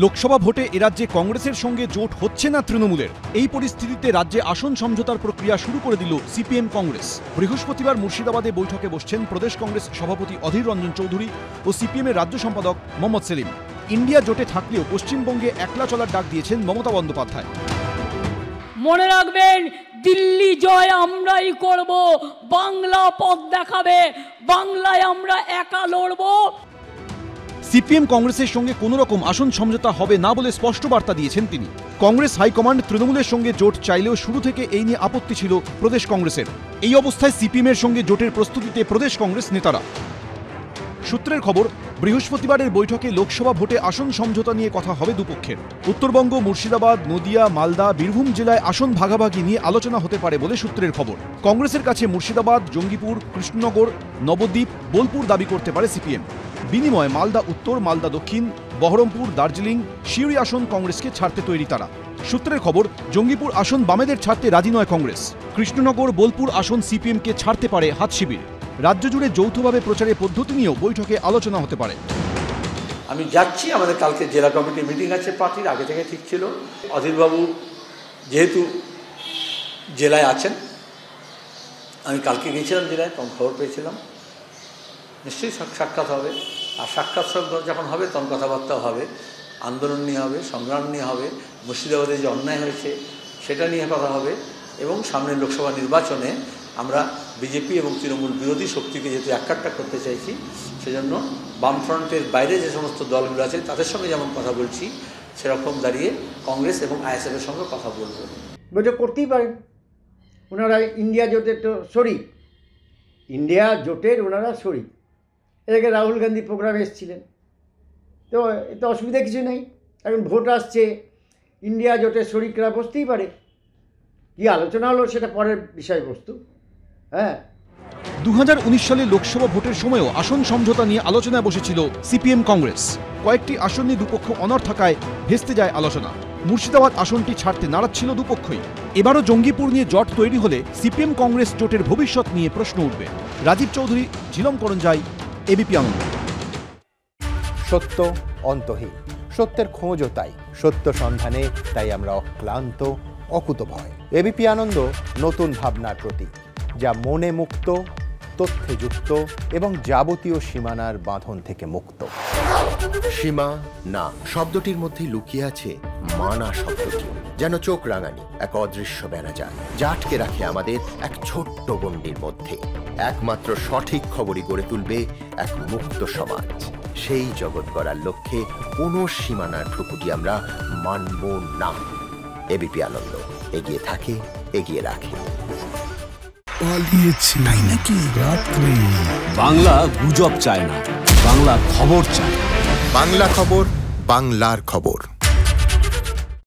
লোকসভা ভোটে এরাজ্যে কংগ্রেসের সঙ্গে জোট হচ্ছে না তৃণমূলের। এই পরিস্থিতিতে রাজ্যে আসন সমঝোতার প্রক্রিয়া শুরু করে দিল সিপিএম কংগ্রেস। বৃহস্পতিবার মুর্শিদাবাদে বৈঠকে বসছেন প্রদেশ কংগ্রেস সভাপতি অধীর রঞ্জন চৌধুরী ও সিপিএমের রাজ্য সম্পাদক মোহাম্মদ সেলিম। ইন্ডিয়া জোটে থাকলেও পশ্চিমবঙ্গে একলা চলার ডাক দিয়েছেন মমতা বন্দ্যোপাধ্যায়। মনে রাখবেন, দিল্লি জয় আমরাই করব, বাংলা পথ দেখাবে, বাংলায় আমরা একা লড়ব। সিপিএম কংগ্রেসের সঙ্গে কোনো রকম আসন সমঝোতা হবে না বলে স্পষ্ট বার্তা দিয়েছেন তিনি। কংগ্রেস হাইকমান্ড তৃণমূলের সঙ্গে জোট চাইলেও শুরু থেকে এই নিয়ে আপত্তি ছিল প্রদেশ কংগ্রেসের। এই অবস্থায় সিপিএমের সঙ্গে জোটের প্রস্তুতিতে প্রদেশ কংগ্রেস নেতারা। সূত্রের খবর, বৃহস্পতিবারের বৈঠকে লোকসভা ভোটে আসন সমঝোতা নিয়ে কথা হবে দুপক্ষের। উত্তরবঙ্গ, মুর্শিদাবাদ, নদিয়া, মালদা, বীরভূম জেলায় আসন ভাগাভাগি নিয়ে আলোচনা হতে পারে বলে সূত্রের খবর। কংগ্রেসের কাছে মুর্শিদাবাদ, জঙ্গিপুর, কৃষ্ণনগর, নবদ্বীপ, বোলপুর দাবি করতে পারে সিপিএম। বিনিময়ে মালদা উত্তর, মালদা দক্ষিণ, বহরমপুর, দার্জিলিং, সিউড়ি আসন কংগ্রেসকে ছাড়তে তৈরি তারা। সূত্রের খবর, জঙ্গিপুর আসন বামেদের ছাড়তে রাজি নয় কংগ্রেস। কৃষ্ণনগর, বোলপুর আসন সিপিএমকে ছাড়তে পারে হাত শিবির। রাজ্য জুড়ে যৌথভাবে প্রচারের পদ্ধতি নিয়েও বৈঠকে আলোচনা হতে পারে। আমি যাচ্ছি, আমাদের কালকে জেলা কমিটি মিটিং আছে পার্টির, আগে থেকে ঠিক ছিল। অধীরবাবু যেহেতু জেলায় আছেন, আমি কালকে গিয়েছিলাম জেলায়, তখন খবর পেয়েছিলাম নিশ্চয়ই সাক্ষাৎ হবে। আর সাক্ষাৎ যখন হবে তখন কথাবার্তা হবে, আন্দোলন নিয়ে হবে, সংগ্রাম নিয়ে হবে, মুর্শিদাবাদে যে অন্যায় হয়েছে সেটা নিয়ে কথা হবে। এবং সামনের লোকসভা নির্বাচনে আমরা বিজেপি এবং তৃণমূল বিরোধী শক্তিকে যেহেতু একাট্টা করতে চাইছি, সেজন্য বামফ্রন্টের বাইরে যে সমস্ত দলগুলো আছে তাদের সঙ্গে যেমন কথা বলছি, সেরকম দাঁড়িয়ে কংগ্রেস এবং আইএসএফের সঙ্গে কথা বলবো। বৈঠক করতেই পারেন, ওনারা ইন্ডিয়া জোটের তো শরিক, ইন্ডিয়া জোটের ওনারা শরিক। এদিকে রাহুল গান্ধী প্রোগ্রামে এসেছিলেন, তো এতে অসুবিধা কিছু নেই। এখন ভোট আসছে, ইন্ডিয়া জোটের শরিকরা বসতেই পারে। কী আলোচনা হলো সেটা পরের বিষয়বস্তু। হ্যাঁ, 2019 সালে লোকসভা ভোটের সময়ও আসন সমঝোতা নিয়ে আলোচনায় বসেছিল সিপিএম কংগ্রেস। কয়েকটি আসন নিয়ে দুপক্ষ অনড় থাকায় ভেস্তে যায় আলোচনা। মুর্শিদাবাদ আসনটি ছাড়তে নারাজ ছিল দুপক্ষই। এবারও জঙ্গিপুর নিয়ে জট তৈরি হলে সিপিএম কংগ্রেস জোটের ভবিষ্যৎ নিয়ে প্রশ্ন উঠবে। রাজীব চৌধুরী, ঝিলম করঞ্জাই, এবিপি আনন্দ। সত্য অন্তহীন, সত্যের খোঁজও তাই, সত্য সন্ধানে তাই আমরা অক্লান্ত, অকুতভয়। এবিপি আনন্দ নতুন ভাবনার প্রতীক, যা মনে মুক্ত, তথ্যে যুক্ত এবং যাবতীয় সীমানার বাঁধন থেকে মুক্ত। সীমা না শব্দটির মধ্যে লুকিয়ে আছে মানা শব্দটি, যেন চোখ রাঙানি এক অদৃশ্য ব্যানাজার, যা আটকে রাখে আমাদের এক ছোট্ট গণ্ডির মধ্যে। একমাত্র সঠিক খবরই গড়ে তুলবে এক মুক্ত সমাজ। সেই জগৎ গড়ার লক্ষ্যে কোনো সীমানার ঠুকুটি আমরা মানব না। এবিপি আনন্দ এগিয়ে থাকে, এগিয়ে রাখে। পালিয়েছে তাই নাকি? রাত্রি বাংলা গুজব চায় না, বাংলা খবর চায়। বাংলা খবর, বাংলার খবর।